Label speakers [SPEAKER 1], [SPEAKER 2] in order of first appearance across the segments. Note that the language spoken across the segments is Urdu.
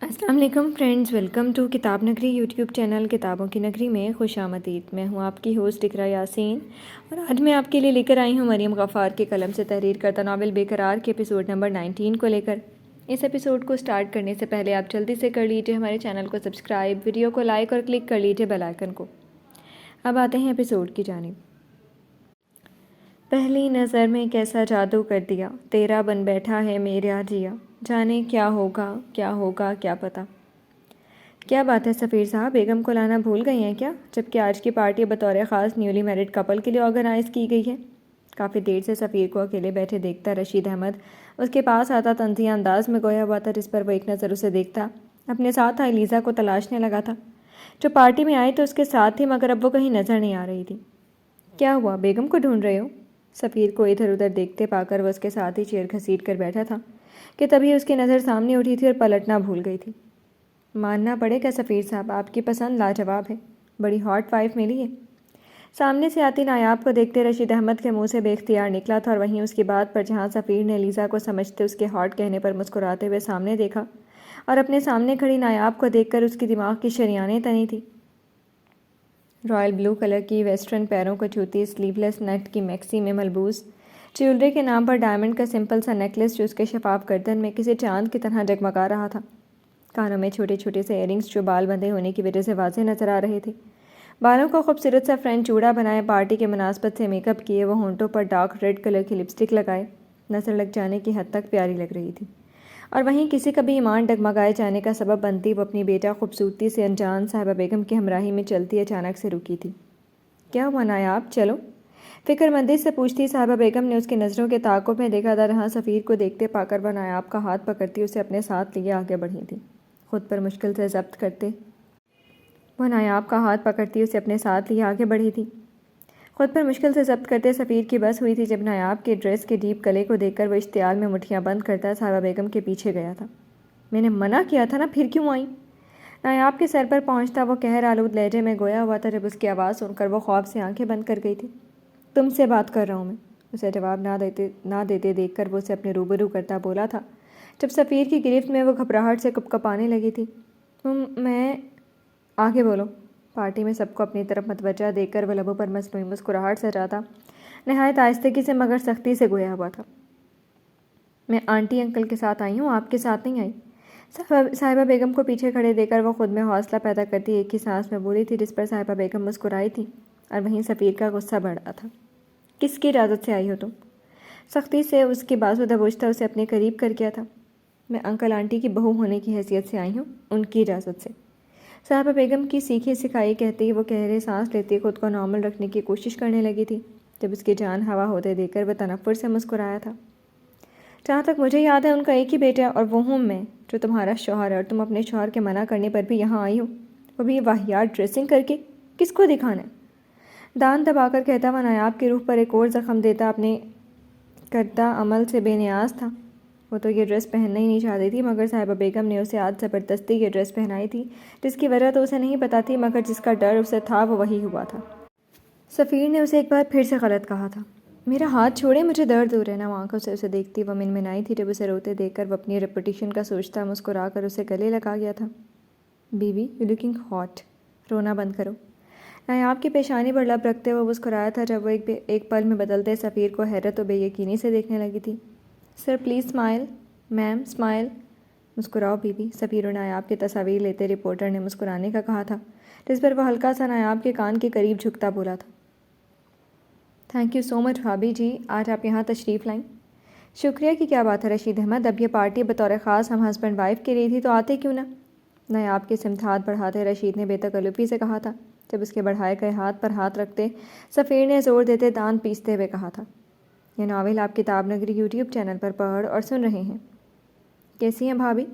[SPEAKER 1] السلام علیکم فرینڈز، ویلکم ٹو کتاب نگری یوٹیوب چینل کتابوں کی نگری میں خوش آمدید۔ میں ہوں آپ کی ہوسٹ اقرا یاسین اور آج میں آپ کے لیے لے کر آئی ہوں مریم غفار کے قلم سے تحریر کردہ ناول بے قرار کے ایپیسوڈ نمبر 19 کو لے کر۔ اس ایپیسوڈ کو سٹارٹ کرنے سے پہلے آپ جلدی سے کر لیجئے ہمارے چینل کو سبسکرائب، ویڈیو کو لائک اور کلک کر لیجئے بیل آئیکن کو۔ اب آتے ہیں ایپیسوڈ کی جانب۔ پہلی نظر میں کیسا جادو کر دیا، تیرا بن بیٹھا ہے میرا جیا، جانے کیا ہوگا کیا پتہ۔ کیا بات ہے سفیر صاحب، بیگم کو لانا بھول گئی ہیں کیا؟ جبکہ آج کی پارٹی بطور خاص نیولی میرڈ کپل کے لیے آرگنائز کی گئی ہے۔ کافی دیر سے سفیر کو اکیلے بیٹھے دیکھتا رشید احمد اس کے پاس آتا طنزیہ انداز میں گویا ہوا تھا، جس پر وہ ایک نظر اسے دیکھتا اپنے ساتھ آئی لیزا کو تلاشنے لگا تھا، جو پارٹی میں آئی تو اس کے ساتھ تھی، مگر اب وہ کہیں نظر نہیں آ رہی تھی۔ کیا ہوا، بیگم کو ڈھونڈ رہے ہو؟ سفیر کو ادھر ادھر دیکھتے پا کر وہ اس کے ساتھ ہی چیئر گھسیٹ کر بیٹھا تھا کہ تبھی اس کی نظر سامنے اٹھی تھی اور پلٹنا بھول گئی تھی۔ ماننا پڑے گا سفیر صاحب، آپ کی پسند لاجواب ہے، بڑی ہاٹ وائف ملی ہے۔ سامنے سے آتی نایاب کو دیکھتے رشید احمد کے منہ سے بے اختیار نکلا تھا، اور وہیں اس کی بات پر جہاں سفیر نے لیزا کو سمجھتے اس کے ہاٹ کہنے پر مسکراتے ہوئے سامنے دیکھا اور اپنے سامنے کھڑی نایاب کو دیکھ کر اس کی دماغ کی شریانیں تنی تھی۔ رائل بلو کلر کی ویسٹرن پیروں کو چھوتی سلیو لیس نیٹ کی میکسی میں ملبوس جیولری کے نام پر ڈائمنڈ کا سمپل سا نیکلس جو اس کے شفاف گردن میں کسی چاند کی طرح جگمگا رہا تھا۔ کانوں میں چھوٹے چھوٹے سے ایئرنگز جو بال بندھے ہونے کی وجہ سے واضح نظر آ رہے تھے۔ بالوں کو خوبصورت سا فرینچ چوڑا بنائے، پارٹی کے مناسبت سے میک اپ کیے، وہ ہونٹوں پر ڈارک ریڈ کلر کی لپسٹک لگائے نظر لگ جانے کی حد تک پیاری لگ رہی تھی، اور وہیں کسی کا بھی ایمان ڈگمگائے جانے کا سبب بنتی وہ اپنی بیٹا خوبصورتی سے انجان صاحبہ بیگم کی ہمراہی میں چلتی اچانک سے رکی تھی۔ کیا ہوا نایاب، چلو؟ فکر مندی سے پوچھتی صاحبہ بیگم نے اس کی نظروں کے تعاقب میں دیکھا تھا، جہاں سفیر کو دیکھتے پا کر وہ نایاب کا ہاتھ پکڑتی اسے اپنے ساتھ لیے آگے بڑھی تھی۔ خود پر مشکل سے ضبط کرتے سفیر کی بس ہوئی تھی جب نایاب کے ڈریس کے ڈیپ گلے کو دیکھ کر وہ اشتعال میں مٹھیاں بند کرتا صاحبہ بیگم کے پیچھے گیا تھا۔ میں نے منع کیا تھا نا، پھر کیوں آئیں؟ نایاب کے سر پر پہنچتا وہ قہر آلود لہجے میں گویا ہوا تھا، جب اس کی آواز سن کر وہ خوف سے آنکھیں بند کر گئی تھی۔ تم سے بات کر رہا ہوں میں، اسے جواب نہ دیتے دیکھ کر وہ اسے اپنے روبرو کرتا بولا تھا، جب سفیر کی گرفت میں وہ گھبراہٹ سے کپکپانے لگی تھی۔ میں آگے بولو۔ پارٹی میں سب کو اپنی طرف متوجہ دیکھ کر وہ لبوں پر مصنوعی مسکراہٹ سجاتا نہایت آہستگی سے مگر سختی سے گویا ہوا تھا، میں آنٹی انکل کے ساتھ آئی ہوں، آپ کے ساتھ نہیں آئی۔ صاحبہ بیگم کو پیچھے کھڑے دیکھ کر وہ خود میں حوصلہ پیدا کرتی ایک ہی سانس میں بولی تھی، جس پر صاحبہ بیگم مسکرائی تھی، اور وہیں سفیر کا غصہ بڑھ رہا تھا۔ کس کی اجازت سے آئی ہو تم؟ سختی سے اس کی بازو دبوچتا اسے اپنے قریب کر گیا تھا۔ میں انکل آنٹی کی بہو ہونے کی حیثیت سے آئی ہوں، ان کی اجازت سے، صاحبہ بیگم کی سیکھی سکھائی کہتے ہی وہ گہرے سانس لیتی خود کو نارمل رکھنے کی کوشش کرنے لگی تھی، جب اس کی جان ہوا ہوتے دیکھ کر وہ تنفر سے مسکرایا تھا۔ جہاں تک مجھے یاد ہے ان کا ایک ہی بیٹا اور وہ ہوں میں، جو تمہارا شوہر ہے، اور تم اپنے شوہر کے منع کرنے پر بھی یہاں آئی ہو، وہ بھی واہیات ڈریسنگ کر کے، کس کو دکھانا ہے؟ دان دبا کر کہتا ہوا نایاب کی روح پر ایک اور زخم دیتا اپنے کردہ عمل سے بے نیاز تھا۔ وہ تو یہ ڈریس پہننا ہی نہیں چاہتی تھی، مگر صاحبہ بیگم نے اسے آج زبردستی یہ ڈریس پہنائی تھی، جس کی وجہ تو اسے نہیں پتہ تھی، مگر جس کا ڈر اسے تھا وہ وہی ہوا تھا۔ سفیر نے اسے ایک بار پھر سے غلط کہا تھا۔ میرا ہاتھ چھوڑے، مجھے درد ہو رہا ہے نا۔ آنکھوں سے اسے دیکھتی وہ منمنائی تھی، جب اسے روتے دیکھ کر وہ اپنی ریپوٹیشن کا سوچتا مسکرا کر اسے گلے لگا گیا تھا۔ بیوی، یو لکنگ ہاٹ، رونا بند کرو۔ نایاب کی پیشانی پر لب رکھتے وہ مسکرایا تھا، جب وہ ایک پل میں بدلتے سفیر کو حیرت و بے یقینی سے دیکھنے لگی تھی۔ Sir please smile, ma'am smile, مسکراؤ بیوی، سفیر اور نایاب کی تصاویر لیتے رپورٹر نے مسکرانے کا کہا تھا، جس پر وہ ہلکا سا نایاب کے کان کے قریب جھکتا بولا تھا، تھینک یو سو مچ بھابھی جی، آج آپ یہاں تشریف لائیں۔ شکریہ کی کیا بات ہے رشید احمد، اب یہ پارٹی بطور خاص ہم ہسبینڈ وائف کے لیے تھی تو آتے کیوں نہ؟ نایاب کے سمت ہاتھ بڑھاتے رشید نے بے تکلفی سے کہا تھا، جب اس کے بڑھائے گئے ہاتھ پر ہاتھ رکھتے سفیر نے زور دیتے دانت پیستے ہوئے کہا تھا، یہ ناول آپ کتاب نگری یوٹیوب چینل پر پڑھ اور سن رہے ہیں۔ کیسی ہیں بھابھی؟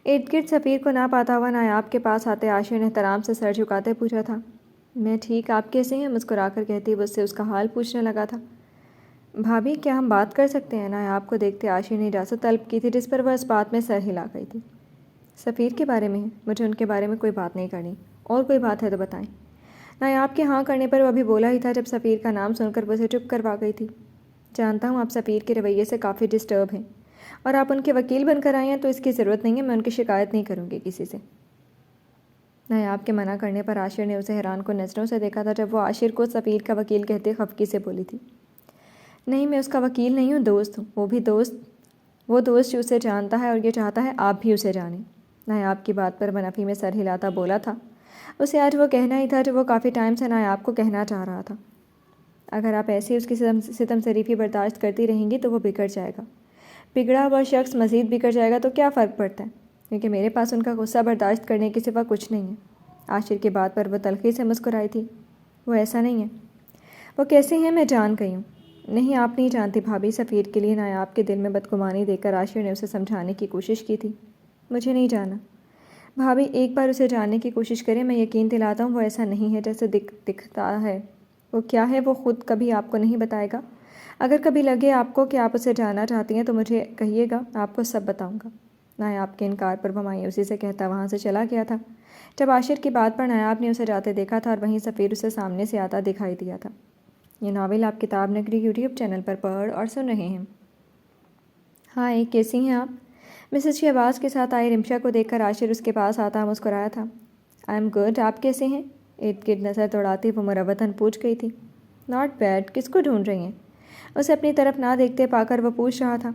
[SPEAKER 1] ارد گرد سفیر کو نہ پاتا ہوا نایاب کے پاس آتے عاشر نے احترام سے سر جھکاتے پوچھا تھا، میں ٹھیک، آپ کیسے ہیں؟ مسکرا کر کہتی وہ اس سے اس کا حال پوچھنے لگا تھا۔ بھابھی کیا ہم بات کر سکتے ہیں؟ نایاب کو دیکھتے عاشر نے اجازت طلب کی تھی، جس پر وہ اس بات میں سر ہلا گئی تھی۔ سفیر کے بارے میں ہے، مجھے ان کے بارے میں کوئی بات نہیں کرنی، اور کوئی بات ہے تو بتائیں۔ نایاب کے ہاں کرنے پر وہ ابھی بولا ہی تھا جب سفیر کا نام سن کر وہ اسے چپ کروا گئی تھی۔ جانتا ہوں آپ سفیر کے رویے سے کافی ڈسٹرب ہیں، اور آپ ان کے وکیل بن کر آئے ہیں تو اس کی ضرورت نہیں ہے، میں ان کی شکایت نہیں کروں گی کسی سے۔ نایاب کے منع کرنے پر عاشر نے اسے حیران کن نظروں سے دیکھا تھا جب وہ عاشر کو سفیر کا وکیل کہتے خفگی سے بولی تھی۔ نہیں، میں اس کا وکیل نہیں ہوں، دوست ہوں، وہ دوست جو اسے جانتا ہے اور یہ چاہتا ہے آپ بھی اسے جانیں۔ نایاب کی بات پر منفی میں سر ہلاتا بولا تھا، اسے آج وہ کہنا ہی تھا جو وہ کافی ٹائم سے نایاب کو کہنا چاہ رہا تھا۔ اگر آپ ایسے اس کی ستم ظریفی برداشت کرتی رہیں گی تو وہ بگڑ جائے گا، بگڑا ہوا شخص مزید بگڑ جائے گا تو کیا فرق پڑتا ہے، کیونکہ میرے پاس ان کا غصہ برداشت کرنے کے سوا کچھ نہیں ہے۔ عاشر کی بات پر وہ تلخی سے مسکرائی تھی۔ وہ ایسا نہیں ہے۔ وہ کیسے ہیں میں جان گئی ہوں۔ نہیں، آپ نہیں جانتی بھابھی۔ سفیر کے لیے نایاب کے دل میں بدگمانی دے کر عاشر نے اسے سمجھانے کی کوشش کی تھی۔ مجھے نہیں جانا بھابھی، ایک بار اسے جاننے کی کوشش کریں، میں یقین دلاتا ہوں وہ ایسا نہیں ہے جیسے دکھتا ہے۔ وہ کیا ہے وہ خود کبھی آپ کو نہیں بتائے گا۔ اگر کبھی لگے آپ کو کہ آپ اسے جاننا چاہتی ہیں تو مجھے کہیے گا، آپ کو سب بتاؤں گا۔ نایاب کے انکار پر وہ مایوسی سے کہتا وہاں سے چلا گیا تھا۔ جب عاشر کی بات پر نایاب نے اسے جاتے دیکھا تھا اور وہیں سفیر اسے سامنے سے آتا دکھائی دیا تھا۔ یہ ناول آپ کتاب نگری یوٹیوب چینل پر پڑھ اور سن رہے ہیں۔ ہائے، کیسی ہیں آپ؟ مسز شہباز کے ساتھ آئی رمشا کو دیکھ کر عاشر اس کے پاس آتا مسکرایا تھا۔ آئی ایم گڈ، آپ کیسے ہیں؟ ارد گرد نظر دوڑاتی وہ مروتاً پوچھ گئی تھی۔ ناٹ بیڈ، کس کو ڈھونڈ رہی ہیں؟ اسے اپنی طرف نہ دیکھتے پا کر وہ پوچھ رہا تھا۔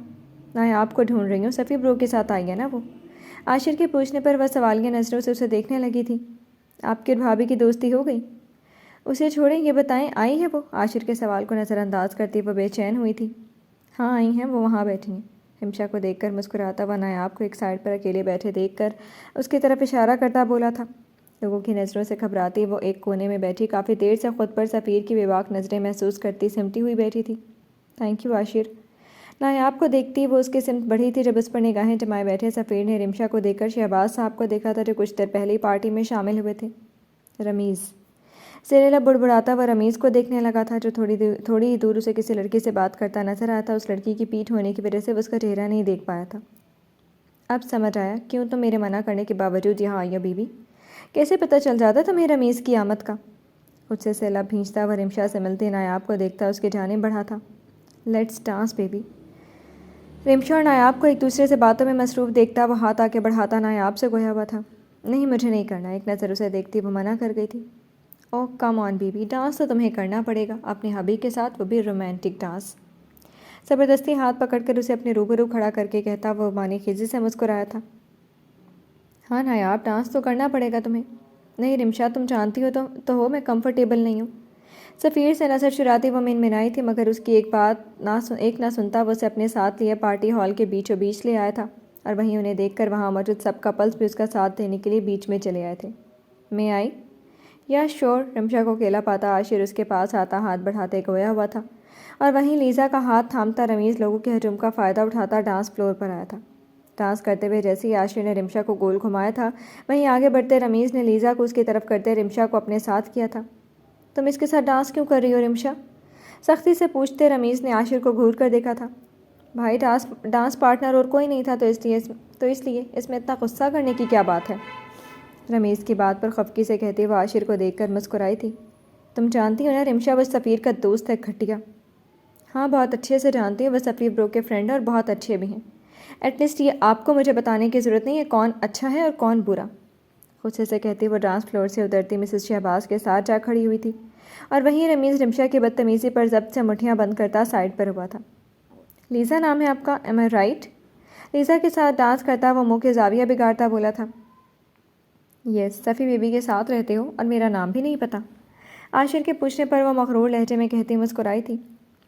[SPEAKER 1] نایاب کو ڈھونڈ رہی ہوں، صفی برو کے ساتھ آئی ہے نا وہ؟ عاشر کے پوچھنے پر وہ سوالیہ نظروں سے اسے دیکھنے لگی تھی۔ آپ کی اور بھابھی کی دوستی ہو گئی؟ اسے چھوڑیں، یہ بتائیں آئی ہے وہ؟ عاشر کے سوال کو نظر انداز کرتی وہ بے چین ہوئی تھی۔ ہاں آئی ہیں، وہ وہاں بیٹھی ہیں۔ رمشا کو دیکھ کر مسکراتا ہوا نایاب کو ایک سائڈ پر اکیلے بیٹھے دیکھ کر اس کی طرف اشارہ کرتا بولا تھا۔ لوگوں کی نظروں سے گھبراتی وہ ایک کونے میں بیٹھی کافی دیر سے خود پر سفیر کی بے باک نظریں محسوس کرتی سمٹی ہوئی بیٹھی تھی۔ تھینک یو عاشر۔ نایاب کو دیکھتی وہ اس کی سمت بڑھی تھی جب اس پر نگاہیں جمائے بیٹھے سفیر نے رمشا کو دیکھ کر شہباز صاحب کو دیکھا تھا جو کچھ دیر پہلے ہی پارٹی میں شامل ہوئے تھے۔ رمیز، زیر لب بڑبڑاتا وہ رمیز کو دیکھنے لگا تھا جو تھوڑی ہی دور اسے کسی لڑکی سے بات کرتا نظر آیا تھا۔ اس لڑکی کی پیٹھ ہونے کی وجہ سے وہ اس کا چہرہ نہیں دیکھ پایا تھا۔ اب سمجھ آیا کیوں تم میرے منع کرنے کے باوجود یہاں آئی ہو بیوی۔ کیسے پتہ چل جاتا تمہیں رمیز کی آمد کا؟ خود سے سیلاب بھینچتا وہ رمشا سے ملتے نایاب کو دیکھتا اس کی جانب بڑھا تھا۔ Let's dance baby. رمشا اور نایاب کو ایک دوسرے سے باتوں میں مصروف دیکھتا وہ ہاتھ آگے بڑھاتا نایاب سے گویا ہوا تھا۔ نہیں، مجھے نہیں کرنا، ایک نظر اسے دیکھتی وہ منع کر گئی تھی۔ اوہ کم آن بیبی، ڈانس تو تمہیں کرنا پڑے گا اپنے ہبی کے ساتھ، وہ بھی رومانٹک ڈانس۔ زبردستی ہاتھ پکڑ کر اسے اپنے روبرو کھڑا کر کے کہتا وہ مانی خیزی سے مسکرایا تھا۔ ہاں نایاب، ڈانس تو کرنا پڑے گا تمہیں۔ نہیں رمشا، تم جانتی ہو تو ہو میں کمفرٹیبل نہیں ہوں۔ سفیر سے نظر چراتی وہ منمنائی تھی مگر اس کی ایک نہ سنتا وہ اسے اپنے ساتھ لیے پارٹی ہال کے بیچوں بیچ لے آیا تھا اور وہیں انہیں دیکھ کر وہاں موجود سب کپلز بھی اس کا ساتھ دینے کے لیے بیچ میں چلے آئے تھے۔ میں آئی؟ یا شور۔ رمشا کو اکیلا پاتا عاشر اس کے پاس آتا ہاتھ بڑھاتے گویا ہوا تھا اور وہیں لیزا کا ہاتھ تھامتا رمیز لوگوں کے ہجوم کا فائدہ اٹھاتا ڈانس فلور پر آیا تھا۔ ڈانس کرتے ہوئے جیسے ہی عاشر نے رمشا کو گول گھمایا تھا وہیں آگے بڑھتے رمیز نے لیزا کو اس کی طرف کرتے رمشا کو اپنے ساتھ کیا تھا۔ تم اس کے ساتھ ڈانس کیوں کر رہی ہو رمشا؟ سختی سے پوچھتے رمیز نے عاشر کو گھور کر دیکھا تھا۔ بھائی ڈانس پارٹنر اور کوئی نہیں تھا تو اس لیے اس میں اتنا غصہ کرنے کی کیا بات ہے؟ رمیز کی بات پر خفگی سے کہتے وہ عاشر کو دیکھ کر مسکرائی تھی۔ تم جانتی ہو نا رمشا وہ سفیر کا دوست ہے گھٹیا۔ ہاں بہت اچھے سے جانتی ہوں، وہ سفیر برو کے فرینڈ اور بہت اچھے بھی ہیں۔ ایٹ لیسٹ یہ آپ کو مجھے بتانے کی ضرورت نہیں ہے کون اچھا ہے اور کون برا۔ غصے سے کہتی وہ ڈانس فلور سے اترتی مسز شہباز کے ساتھ جا کھڑی ہوئی تھی اور وہیں رمیز رمشا کی بدتمیزی پر ضبط سے مٹھیاں بند کرتا سائڈ پر ہوا تھا۔ لیزا نام ہے آپ کا، ایم آئی رائٹ؟ لیزا کے ساتھ ڈانس کرتا وہ منہ کے زاویہ بگاڑتا بولا تھا۔ یس، صفی بیبی کے ساتھ رہتے ہو اور میرا نام بھی نہیں پتہ؟ عاشر کے پوچھنے پر وہ مغرور لہجے میں کہتی مسکرائی تھی۔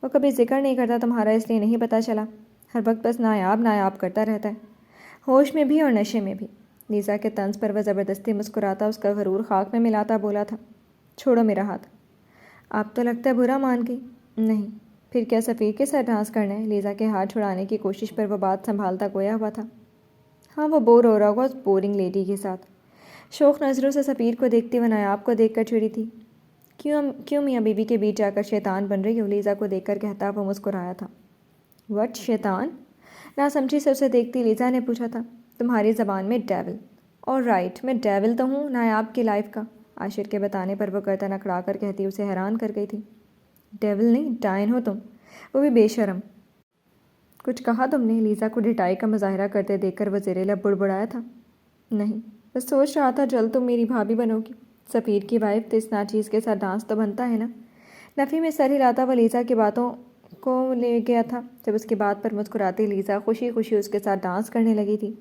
[SPEAKER 1] وہ کبھی ذکر نہیں کرتا تمہارا اس لیے نہیں پتہ چلا، ہر وقت بس نایاب نایاب کرتا رہتا ہے، ہوش میں بھی اور نشے میں بھی۔ لیزا کے طنز پر وہ زبردستی مسکراتا اس کا غرور خاک میں ملاتا بولا تھا۔ چھوڑو میرا ہاتھ۔ آپ تو لگتا ہے برا مان گئی۔ نہیں، پھر کیا سفیر کے ساتھ ڈانس کرنا ہے؟ لیزا کے ہاتھ چھڑانے کی کوشش پر وہ بات سنبھالتا گویا ہوا تھا۔ ہاں وہ بور ہو رہا ہوگا اس بورنگ لیڈی کے ساتھ۔ شوق نظروں سے سفیر کو دیکھتی وہ نایاب کو دیکھ کر چڑی تھی۔ کیوں میاں بیوی کے بیچ جا کر شیطان بن رہی ہو؟ لیزا کو دیکھ کر کہتا وہ مسکرایا تھا۔ وٹ شیطان؟ ناسمجھی سے اسے دیکھتی لیزا نے پوچھا تھا۔ تمہاری زبان میں ڈیول۔ اور رائٹ، میں ڈیول تو ہوں نایاب کی لائف کا۔ عاشر کے بتانے پر وہ گردن اکڑا کر کہتی اسے حیران کر گئی تھی۔ ڈیول نہیں، ڈائن ہو تم، وہ بھی بے شرم۔ کچھ کہا تم نے؟ لیزا کو ڈٹائی کا مظاہرہ کرتے دیکھ کر وہ زیر لب بڑبڑایا تھا۔ نہیں، بس سوچ رہا تھا جلد تم میری بھابھی بنو گی، سفیر کی وائف، تو اس ناچیز کے ساتھ ڈانس تو بنتا ہے نا۔ نفی میں سر ہلاتا وہ لیزا کی باتوں کو لے گیا تھا۔ جب اس کی بات پر مسکراتی لیزا خوشی خوشی اس کے ساتھ ڈانس کرنے لگی تھی۔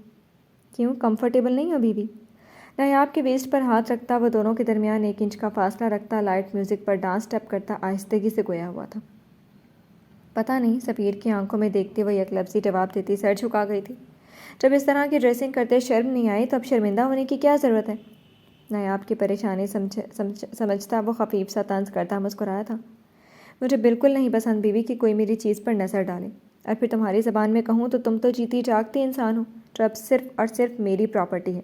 [SPEAKER 1] کیوں، کمفرٹیبل نہیں ہو بیوی؟ نایاب کے ویسٹ پر ہاتھ رکھتا، وہ دونوں کے درمیان 1 انچ کا فاصلہ رکھتا، لائٹ میوزک پر ڈانس اسٹیپ کرتا آہستگی سے گویا ہوا تھا۔ پتہ نہیں، سفیر کی آنکھوں میں دیکھتے وہ یک لفظی جواب دیتی سر جھکا گئی تھی۔ جب اس طرح کی ڈریسنگ کرتے شرم نہیں آئی تو اب شرمندہ ہونے کی کیا ضرورت ہے؟ نایاب کی پریشانی سمجھتا وہ خفیف سا طنز کرتا مسکرایا تھا۔ مجھے بالکل نہیں پسند بیوی کہ کوئی میری چیز پر نظر ڈالے، اور پھر تمہاری زبان میں کہوں تو تم تو جیتی جاگتی انسان ہو جو اب صرف اور صرف میری پراپرٹی ہے۔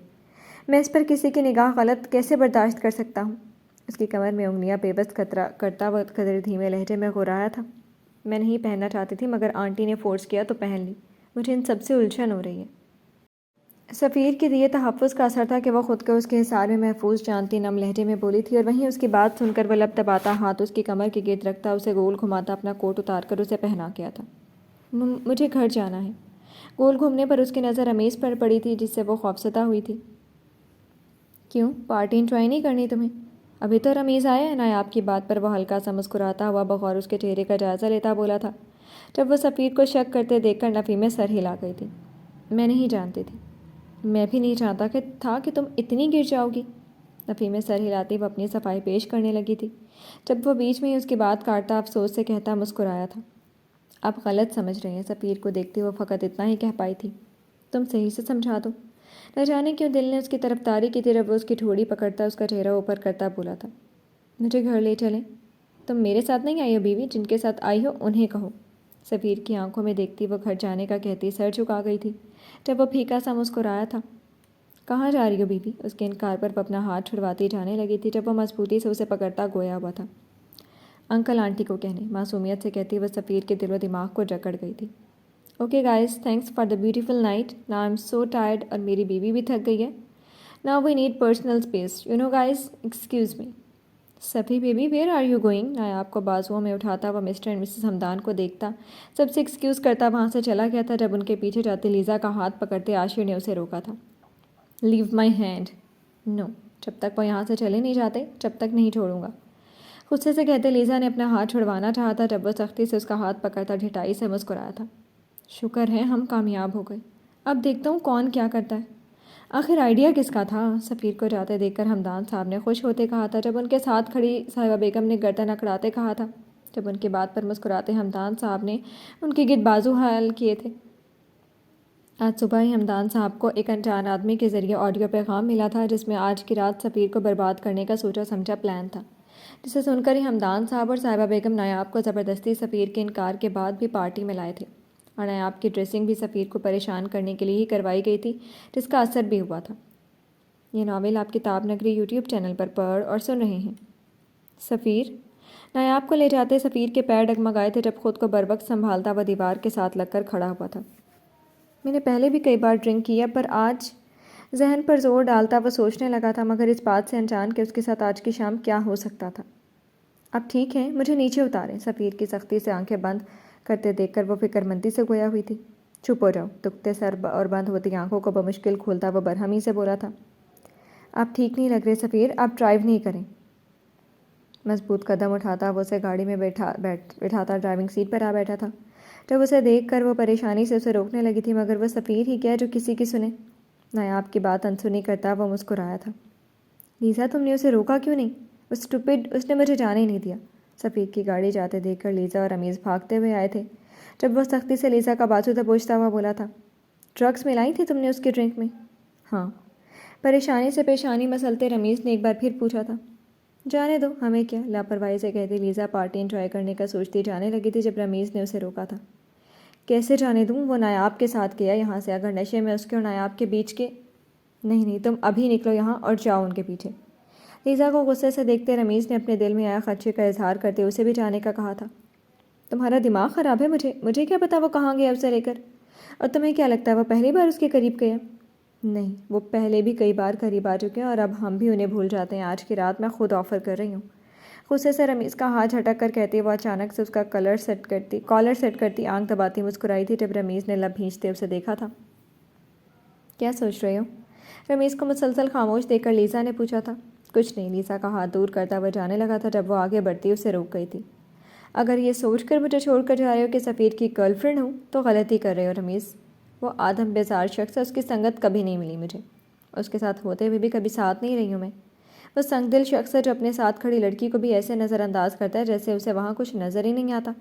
[SPEAKER 1] میں اس پر کسی کی نگاہ غلط کیسے برداشت کر سکتا ہوں؟ اس کی کمر میں انگلیاں بے بس کرتا وہ قدر دھیمے لہجے میں غرایا تھا۔ میں نہیں پہننا چاہتی تھی مگر آنٹی نے فورس کیا تو پہن لی، مجھے ان سب سے الجھن ہو رہی ہے۔ سفیر کے دیے تحفظ کا اثر تھا کہ وہ خود کو اس کے حصار میں محفوظ جانتی نم لہجے میں بولی تھی، اور وہیں اس کی بات سن کر وہ لب دباتا، ہاتھ اس کی کمر کے گرد رکھتا، اسے گول گھماتا اپنا کوٹ اتار کر اسے پہنا کیا تھا۔ مجھے گھر جانا ہے۔ گول گھومنے پر اس کی نظر رمیز پر پڑی تھی جس سے وہ خوفزدہ ہوئی تھی۔ کیوں، پارٹی انجوائے نہیں کرنی تمہیں؟ ابھی تو رمیز آیا ہے۔ نایاب کی بات پر وہ ہلکا سا مسکراتا ہوا بغور اس کے چہرے کا جائزہ لیتا بولا تھا۔ جب وہ سفیر کو شک کرتے دیکھ کر نفی میں سر ہلا گئی تھی۔ میں نہیں جانتی تھی۔ میں بھی نہیں چاہتا کہ تم اتنی گر جاؤ گی۔ نفی میں سر ہلاتی وہ اپنی صفائی پیش کرنے لگی تھی۔ جب وہ بیچ میں ہی اس کی بات کاٹتا افسوس سے کہتا مسکرایا تھا۔ آپ غلط سمجھ رہے ہیں۔ سفیر کو دیکھتے وہ فقط اتنا ہی کہہ پائی تھی، تم صحیح سے سمجھا دو۔ نہ جانے کیوں دل نے اس کی طرفداری کی تھی، جب وہ اس کی ٹھوڑی پکڑتا اس کا چہرہ اوپر کرتا بولا تھا، مجھے گھر لے چلیں۔ تم میرے ساتھ نہیں آئی ہو بیوی، جن کے ساتھ آئی ہو انہیں کہو۔ سفیر کی آنکھوں میں دیکھتی وہ گھر جانے کا کہتی سر جھکا گئی تھی۔ جب وہ پھیکا سا مسکرایا تھا، کہاں جا رہی ہو بیوی؟ اس کے انکار پر وہ اپنا ہاتھ چھڑواتی جانے لگی تھی، جب وہ مضبوطی سے اسے پکڑتا گویا ہوا تھا، انکل آنٹی کو کہنے۔ معصومیت سے کہتی وہ سفیر کے دل و دماغ کو جکڑ گئی تھی۔ Okay guys, thanks for the beautiful night, now I am so tired, اور میری بیوی بھی تھک گئی ہے۔ Now we need personal space, you know guys, excuse me. Safi baby, where are you going? Nayab کو بازوؤں میں اٹھاتا وہ مسٹر اینڈ مسز ہمدان کو دیکھتا سب سے ایکسکیوز کرتا وہاں سے چلا گیا تھا، جب ان کے پیچھے جاتے لیزا کا ہاتھ پکڑتے عاشر نے اسے روکا تھا۔ لیو مائی ہینڈ۔ نو، جب تک وہ یہاں سے چلے نہیں جاتے جب تک نہیں چھوڑوں گا۔ غصے سے کہتے لیزا نے اپنا ہاتھ چھڑوانا چاہا تھا، جب وہ سختی سے اس کا ہاتھ پکڑتا ڈھٹائی سے مسکرایا تھا۔ شکر ہے ہم کامیاب ہو گئے، اب دیکھتا ہوں کون کیا کرتا ہے۔ آخر آئیڈیا کس کا تھا؟ سفیر کو جاتے دیکھ کر ہمدان صاحب نے خوش ہوتے کہا تھا، جب ان کے ساتھ کھڑی صاحبہ بیگم نے گردن اکڑاتے کہا تھا، جب ان کی بات پر مسکراتے ہمدان صاحب نے ان کے گرد بازو حل کیے تھے۔ آج صبح ہی ہمدان صاحب کو ایک انجان آدمی کے ذریعے آڈیو پیغام ملا تھا، جس میں آج کی رات سفیر کو برباد کرنے کا سوچا سمجھا پلان تھا، جسے سن کر ہی ہمدان صاحب اور صاحبہ بیگم نایاب کو زبردستی سفیر کے انکار کے بعد بھی پارٹی میں لائے تھے، اور نایاب کی ڈریسنگ بھی سفیر کو پریشان کرنے کے لیے ہی کروائی گئی تھی، جس کا اثر بھی ہوا تھا۔ یہ ناول آپ کتاب نگری یوٹیوب چینل پر پڑھ اور سن رہے ہیں۔ سفیر نایاب کو لے جاتے سفیر کے پیر ڈگمگائے تھے، جب خود کو بروقت سنبھالتا وہ دیوار کے ساتھ لگ کر کھڑا ہوا تھا۔ میں نے پہلے بھی کئی بار ڈرنک کیا، پر آج ذہن پر زور ڈالتا وہ سوچنے لگا تھا، مگر اس بات سے انجان کہ اس کے ساتھ آج کی شام کیا ہو سکتا تھا۔ اب ٹھیک ہے، مجھے نیچے اتاریں۔ سفیر کی سختی سے آنکھیں بند کرتے دیکھ کر وہ فکر مندی سے گویا ہوئی تھی۔ چپ ہو جاؤ۔ دکھتے سر اور بند ہوتی آنکھوں کو بمشکل کھولتا وہ برہمی سے بولا تھا، آپ ٹھیک نہیں لگ رہے سفیر، آپ ڈرائیو نہیں کریں۔ مضبوط قدم اٹھاتا وہ اسے گاڑی میں بٹھاتا ڈرائیونگ سیٹ پر آ بیٹھا تھا۔ جب اسے دیکھ کر وہ پریشانی سے اسے روکنے لگی تھی، مگر وہ سفیر ہی کیا جو کسی کی سنے۔ نایاب کی بات انسنی کرتا وہ مسکرایا تھا، لیزا تم نے اسے روکا کیوں نہیں؟ وہ اسٹوپڈ، اس نے مجھے جانے ہی نہیں دیا۔ سفیر کی گاڑی جاتے دیکھ کر لیزا اور رمیز بھاگتے ہوئے آئے تھے، جب وہ سختی سے لیزا کا بازو دبوچتا ہوا بولا تھا، ڈرگس ملائی تھی تم نے اس کی ڈرنک میں؟ ہاں۔ پریشانی سے پیشانی مسلتے رمیز نے ایک بار پھر پوچھا تھا۔ جانے دو، ہمیں کیا؟ لاپرواہی سے کہتی لیزا پارٹی انجوائے کرنے کا سوچتی جانے لگی تھی، جب رمیز نے اسے روکا تھا۔ کیسے جانے دوں؟ وہ نایاب کے ساتھ گیا یہاں سے، اگر نشے میں اس کے اور نایاب کے بیچ کے… نہیں، تم ابھی نکلو یہاں اور جاؤ ان کے پیچھے۔ لیزا کو غصے سے دیکھتے رمیز نے اپنے دل میں آیا خدشے کا اظہار کرتے اسے بھی جانے کا کہا تھا۔ تمہارا دماغ خراب ہے؟ مجھے کیا پتا وہ کہاں گیا اسے لے کر؟ اور تمہیں کیا لگتا ہے وہ پہلی بار اس کے قریب گیا؟ نہیں، وہ پہلے بھی کئی بار قریب آ چکے ہیں، اور اب ہم بھی انہیں بھول جاتے ہیں۔ آج کی رات میں خود آفر کر رہی ہوں۔ غصے سے رمیز کا ہاتھ جھٹک کر کہتی وہ اچانک سے اس کا کالر سیٹ کرتی آنکھ دباتی مسکرائی تھی جب رمیز نے لب بھینچتے اسے دیکھا تھا۔ کیا سوچ رہے ہو؟ رمیز کو مسلسل خاموش دیکھ کر لیزا نے پوچھا تھا۔ کچھ نہیں، لیزا کا ہاتھ دور کرتا ہوا جانے لگا تھا جب وہ آگے بڑھتی اسے روک گئی تھی۔ اگر یہ سوچ کر مجھے چھوڑ کر جا رہے ہو کہ سفیر کی گرل فرینڈ ہوں تو غلطی کر رہے ہو رمیز۔ وہ آدم بیزار شخص ہے، اس کی سنگت کبھی نہیں ملی مجھے، اس کے ساتھ ہوتے ہوئے بھی کبھی ساتھ نہیں رہی ہوں میں۔ وہ سنگ دل شخص ہے جو اپنے ساتھ کھڑی لڑکی کو بھی ایسے نظر انداز کرتا ہے جیسے اسے وہاں کچھ نظر ہی نہیں آتا۔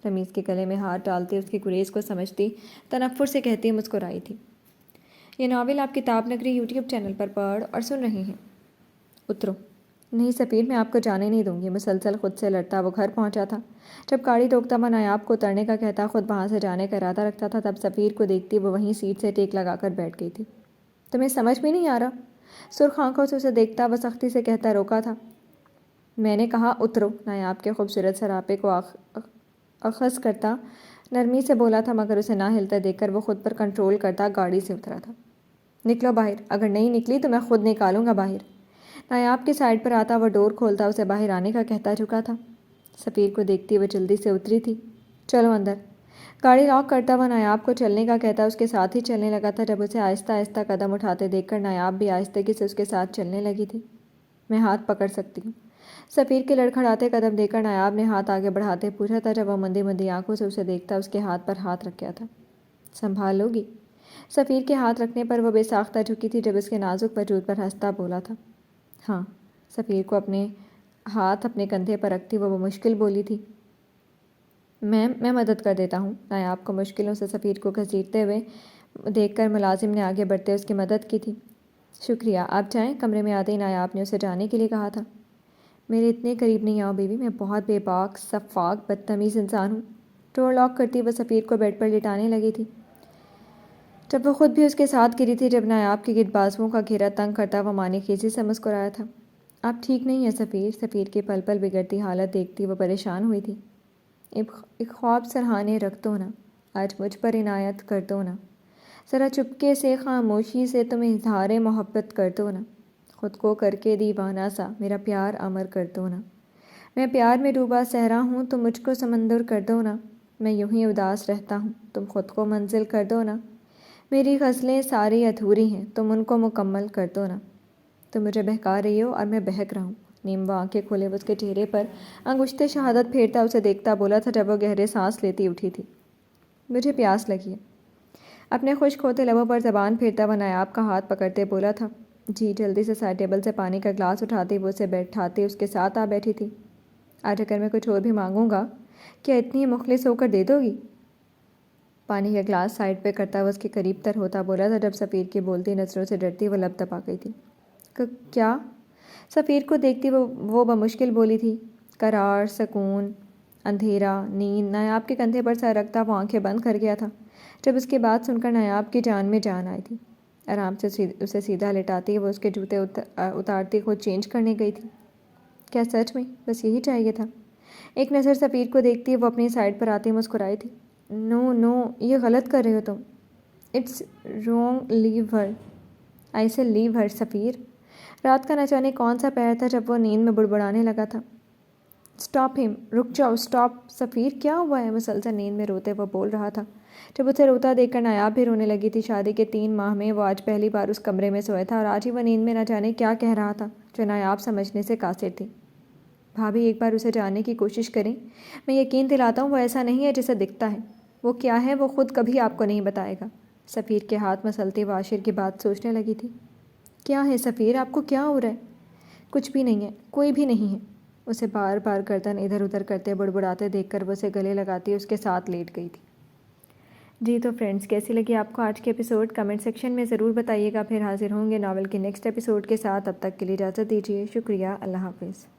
[SPEAKER 1] رمیز کے گلے میں ہاتھ ڈالتی اس کی گریز کو سمجھتی تنفر سے کہتی مسکرائی تھی۔ یہ ناول آپ کتاب نگری یوٹیوب چینل پر پڑھ اور سن رہے ہیں۔ اترو۔ نہیں سفیر، میں آپ کو جانے نہیں دوں گی، مسلسل خود سے لڑتا وہ گھر پہنچا تھا۔ جب گاڑی روکتا وہ نایاب کو اترنے کا کہتا خود وہاں سے جانے کا ارادہ رکھتا تھا تب سفیر کو دیکھتی وہ وہیں سیٹ سے ٹیک لگا کر بیٹھ گئی تھی۔ تمہیں سمجھ میں نہیں آ رہا؟ سرخ آنکھوں سے اسے دیکھتا وہ سختی سے کہتا روکا تھا۔ میں نے کہا اترو۔ نایاب کے خوبصورت سراپے کو اخذ کرتا نرمی سے بولا تھا مگر اسے نہ ہلتا دیکھ کر وہ خود پر کنٹرول کرتا گاڑی سے اترا تھا۔ نکلو باہر، اگر نہیں نکلی تو میں خود نکالوں گا باہر۔ نایاب کی سائڈ پر آتا وہ ڈور کھولتا اسے باہر آنے کا کہتا جھکا تھا۔ سفیر کو دیکھتی وہ جلدی سے اتری تھی۔ چلو اندر۔ گاڑی لاک کرتا وہ نایاب کو چلنے کا کہتا اس کے ساتھ ہی چلنے لگا تھا جب اسے آہستہ آہستہ قدم اٹھاتے دیکھ کر نایاب بھی آہستگی سے اس کے ساتھ چلنے لگی تھی۔ میں ہاتھ پکڑ سکتی ہوں؟ سفیر کے لڑکھڑاتے قدم دیکھ کر نایاب نے ہاتھ آگے بڑھاتے پوچھا تھا جب وہ مندی مندی آنکھوں سے اسے دیکھتا اس کے ہاتھ پر ہاتھ رکھ گیا تھا۔ سنبھال لوگی؟ سفیر کے ہاتھ رکھنے پر وہ بے ساختہ جھکی تھی جب اس کے نازک وجود پر ہنستا بولا تھا۔ ہاں۔ سفیر کو اپنے ہاتھ اپنے کندھے پر رکھتی وہ مشکل بولی تھی۔ میں مدد کر دیتا ہوں۔ نایاب کو مشکلوں سے سفیر کو گھسیٹتے ہوئے دیکھ کر ملازم نے آگے بڑھتے اس کی مدد کی تھی۔ شکریہ، آپ جائیں۔ کمرے میں آتے ہی نایاب نے اسے جانے کے لیے کہا تھا۔ میرے اتنے قریب نہیں آؤ بیوی، میں بہت بے باک، سفاک، بدتمیز انسان ہوں۔ ڈور لاک کرتی وہ سفیر کو بیڈ پر لٹانے لگی تھی جب وہ خود بھی اس کے ساتھ گری تھی جب نایاب کی گرد بازوؤں کا گھیرا تنگ کرتا وہ معنی خیزی سے مسکرایا تھا۔ آپ ٹھیک نہیں ہیں سفیر؟ سفیر کی پل پل بگڑتی حالت دیکھتی وہ پریشان ہوئی تھی۔ ایک خواب سرہانے رکھ دو نا، آج مجھ پر عنایت کر دو نا، ذرا چپکے سے خاموشی سے تم اظہار محبت کر دو نا، خود کو کر کے دیوانہ سا میرا پیار امر کر دو نا، میں پیار میں ڈوبا صحرا ہوں تم مجھ کو سمندر کر دو نا، میں یوں ہی اداس رہتا ہوں تم خود کو منزل کر دو نا، میری غزلیں ساری ادھوری ہیں تم ان کو مکمل کر دو نا، تم مجھے بہکا رہی ہو اور میں بہک رہا ہوں۔ نیمبو آنکھیں کھولے اس کے چہرے پر انگشت شہادت پھیرتا اسے دیکھتا بولا تھا جب وہ گہرے سانس لیتی اٹھی تھی۔ مجھے پیاس لگی ہے۔ اپنے خشک ہوتے لبوں پر زبان پھیرتا وہ نایاب کا ہاتھ پکڑتے بولا تھا۔ جی۔ جلدی سے سائڈ ٹیبل سے پانی کا گلاس اٹھاتی وہ اسے بیٹھاتی اس کے ساتھ آ بیٹھی تھی۔ آج اگر میں کچھ اور بھی مانگوں گا کیا اتنی مخلص ہو کر دے دو گی؟ پانی کا گلاس سائڈ پہ کرتا وہ اس کے قریب تر ہوتا بولا تھا جب سفیر کی بولتی نظروں سے ڈرتی وہ لب دبا گئی تھی۔ کیا؟ سفیر کو دیکھتی وہ بمشکل بولی تھی۔ قرار، سکون، اندھیرا، نیند۔ نایاب کے کندھے پر سر رکھتا وہ آنکھیں بند کر گیا تھا جب اس کی بات سن کر نایاب کی جان میں جان آئی تھی۔ آرام سے اسے سیدھا لٹاتی وہ اس کے جوتے اتارتی خود چینج کرنے گئی تھی۔ کیا سچ میں بس یہی چاہیے تھا؟ ایک نظر سفیر کو دیکھتی وہ اپنی سائڈ پر آتی مسکرائی تھی۔ نو، یہ غلط کر رہے ہو تم۔ اٹس رونگ، لیو ہر، آئی سے لیو ہر سفیر۔ رات کا نہ جانے کون سا پہر تھا جب وہ نیند میں بڑبڑانے لگا تھا۔ اسٹاپ ہم، رک جاؤ، اسٹاپ۔ سفیر کیا ہوا ہے؟ مسلسل نیند میں روتے وہ بول رہا تھا۔ جب اسے روتا دیکھ کر نایاب بھی رونے لگی تھی۔ شادی کے 3 ماہ میں وہ آج پہلی بار اس کمرے میں سویا تھا اور آج ہی وہ نیند میں نہ جانے کیا کہہ رہا تھا جو نایاب سمجھنے سے قاصر تھی۔ بھابھی ایک بار اسے جاننے کی کوشش کریں، میں یقین دلاتا ہوں وہ ایسا نہیں ہے جیسا دکھتا ہے۔ وہ کیا ہے وہ خود کبھی آپ کو نہیں بتائے گا۔ سفیر کے ہاتھ مسلتی وہ عاشر کی بات سوچنے لگی تھی۔ کیا ہے سفیر، آپ کو کیا ہو رہا ہے؟ کچھ بھی نہیں ہے، کوئی بھی نہیں ہے۔ اسے بار بار گردن ادھر ادھر کرتے بڑبڑاتے دیکھ کر وہ اسے گلے لگاتی اس کے ساتھ لیٹ گئی تھی۔ جی تو فرینڈز، کیسی لگی آپ کو آج کے ایپیسوڈ؟ کمنٹ سیکشن میں ضرور بتائیے گا۔ پھر حاضر ہوں گے ناول کے نیکسٹ ایپیسوڈ کے ساتھ۔ تب تک کے لیے اجازت دیجیے۔ شکریہ، اللہ حافظ۔